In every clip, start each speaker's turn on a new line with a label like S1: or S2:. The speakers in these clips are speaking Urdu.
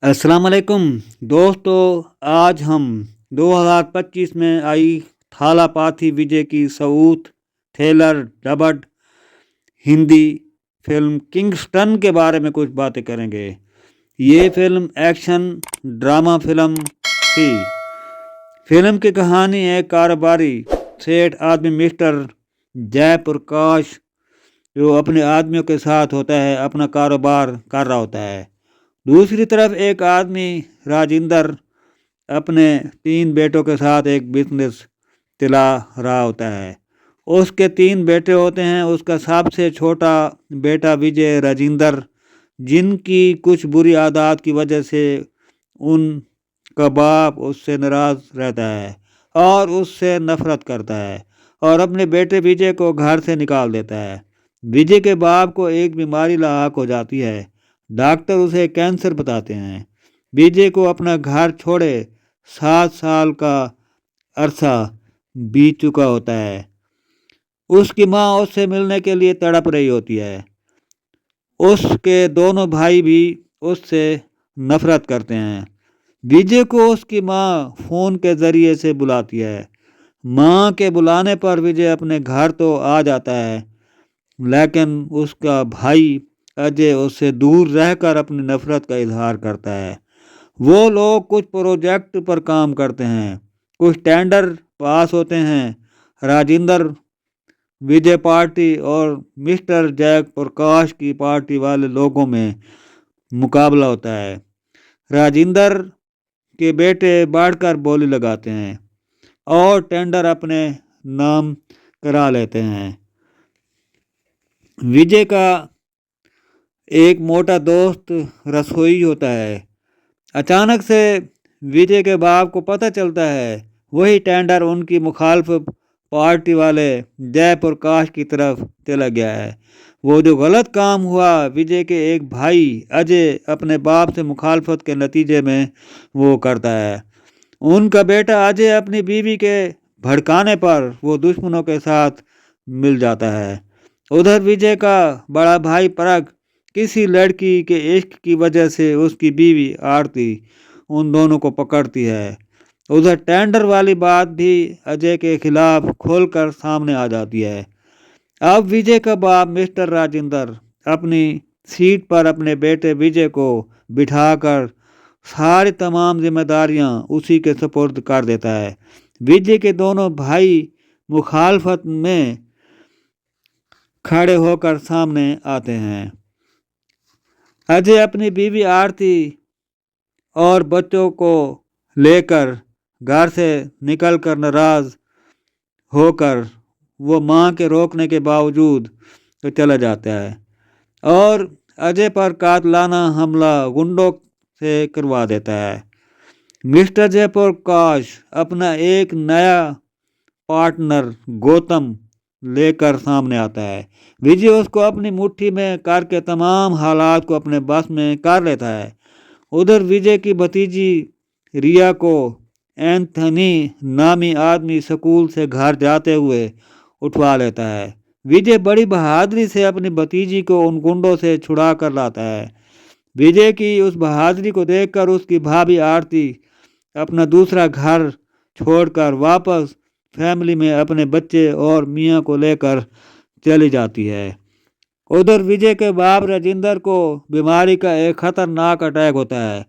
S1: السلام علیکم دوستو، آج ہم 2025 میں آئی تھالا پاتھی وجے کی south thriller dubbed Hindi film Kingston کے بارے میں کچھ باتیں کریں گے۔ یہ فلم ایکشن ڈرامہ فلم تھی۔ فلم کی کہانی ایک کاروباری سیٹھ آدمی مسٹر جے پرکاش جو اپنے آدمیوں کے ساتھ ہوتا ہے، اپنا کاروبار کر رہا ہوتا ہے۔ دوسری طرف ایک آدمی راجندر اپنے 3 بیٹوں کے ساتھ ایک بزنس چلا رہا ہوتا ہے۔ اس کے 3 بیٹے ہوتے ہیں۔ اس کا سب سے چھوٹا بیٹا وجے راجندر، جن کی کچھ بری عادات کی وجہ سے ان کا باپ اس سے ناراض رہتا ہے اور اس سے نفرت کرتا ہے اور اپنے بیٹے وجے کو گھر سے نکال دیتا ہے۔ وجے کے باپ کو ایک بیماری لاحق ہو جاتی ہے۔ ڈاکٹر اسے کینسر بتاتے ہیں۔ وجے کو اپنا گھر چھوڑے 7 سال کا عرصہ بیت چکا ہوتا ہے۔ اس کی ماں اس سے ملنے کے لیے تڑپ رہی ہوتی ہے۔ اس کے دونوں بھائی بھی اس سے نفرت کرتے ہیں۔ وجے کو اس کی ماں فون کے ذریعے سے بلاتی ہے۔ ماں کے بلانے پر وجے اپنے گھر تو آ جاتا ہے، لیکن اس کا بھائی اجے اس سے دور رہ کر اپنی نفرت کا اظہار کرتا ہے۔ وہ لوگ کچھ پروجیکٹ پر کام کرتے ہیں، کچھ ٹینڈر پاس ہوتے ہیں۔ راجندر وجے پارٹی اور مسٹر جیک پرکاش کی پارٹی والے لوگوں میں مقابلہ ہوتا ہے۔ راجندر کے بیٹے بڑھ کر بولی لگاتے ہیں اور ٹینڈر اپنے نام کرا لیتے ہیں۔ وجے کا ایک موٹا دوست رسوئی ہوتا ہے۔ اچانک سے وجے کے باپ کو پتہ چلتا ہے وہی ٹینڈر ان کی مخالف پارٹی والے جے پرکاش کی طرف چلا گیا ہے۔ وہ جو غلط کام ہوا، وجے کے ایک بھائی اجے اپنے باپ سے مخالفت کے نتیجے میں وہ کرتا ہے۔ ان کا بیٹا اجے اپنی بیوی کے بھڑکانے پر وہ دشمنوں کے ساتھ مل جاتا ہے۔ ادھر وجے کا بڑا بھائی پرگ کسی لڑکی کے عشق کی وجہ سے اس کی بیوی آرتی ان دونوں کو پکڑتی ہے۔ ادھر ٹینڈر والی بات بھی اجے کے خلاف کھول کر سامنے آ جاتی ہے۔ اب وجے کا باپ مسٹر راجندر اپنی سیٹ پر اپنے بیٹے وجے کو بٹھا کر ساری تمام ذمہ داریاں اسی کے سپرد کر دیتا ہے۔ وجے کے دونوں بھائی مخالفت میں کھڑے ہو کر سامنے آتے ہیں۔ اجے اپنی بیوی آرتی اور بچوں کو لے کر گھر سے نکل کر ناراض ہو کر وہ ماں کے روکنے کے باوجود چلا جاتا ہے اور اجے پر قاتلانہ حملہ گنڈوں سے کروا دیتا ہے۔ مسٹر جے پرکاش اپنا ایک نیا پارٹنر گوتم لے کر سامنے آتا ہے۔ وجے اس کو اپنی مٹھی میں کر کے تمام حالات کو اپنے بس میں کر لیتا ہے۔ ادھر وجے کی بھتیجی ریا کو اینتھنی نامی آدمی سکول سے گھر جاتے ہوئے اٹھوا لیتا ہے۔ وجے بڑی بہادری سے اپنی بھتیجی کو ان گنڈوں سے چھڑا کر لاتا ہے۔ وجے کی اس بہادری کو دیکھ کر اس کی بھابھی آرتی اپنا دوسرا گھر چھوڑ کر واپس فیملی میں اپنے بچے اور میاں کو لے کر چلی جاتی ہے۔ ادھر وجے کے باپ راجندر کو بیماری کا ایک خطرناک اٹیک ہوتا ہے۔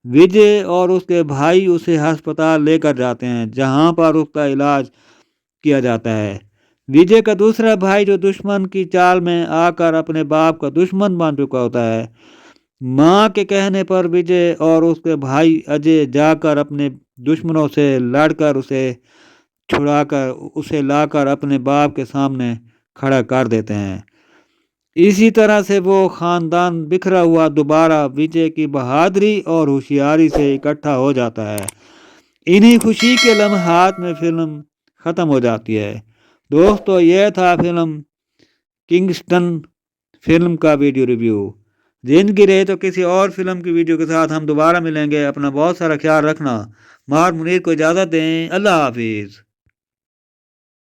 S1: وجے اور اس کے بھائی اسے ہسپتال لے کر جاتے ہیں، جہاں پر اس کا علاج کیا جاتا ہے۔ وجے کا دوسرا بھائی جو دشمن کی چال میں آ کر اپنے باپ کا دشمن بن چکا ہوتا ہے، ماں کے کہنے پر وجے اور اس کے بھائی اجے جا کر اپنے دشمنوں سے لڑ کر اسے چھڑا کر اسے لا کر اپنے باپ کے سامنے کھڑا کر دیتے ہیں۔ اسی طرح سے وہ خاندان بکھرا ہوا دوبارہ وجے کی بہادری اور ہوشیاری سے اکٹھا ہو جاتا ہے۔ انہی خوشی کے لمحات میں فلم ختم ہو جاتی ہے۔ دوستو، یہ تھا فلم کنگسٹن فلم کا ویڈیو ریویو۔ زندگی رہے تو کسی اور فلم کی ویڈیو کے ساتھ ہم دوبارہ ملیں گے۔ اپنا بہت سارا خیال رکھنا۔ مار منیر کو اجازت دیں۔ اللہ حافظ۔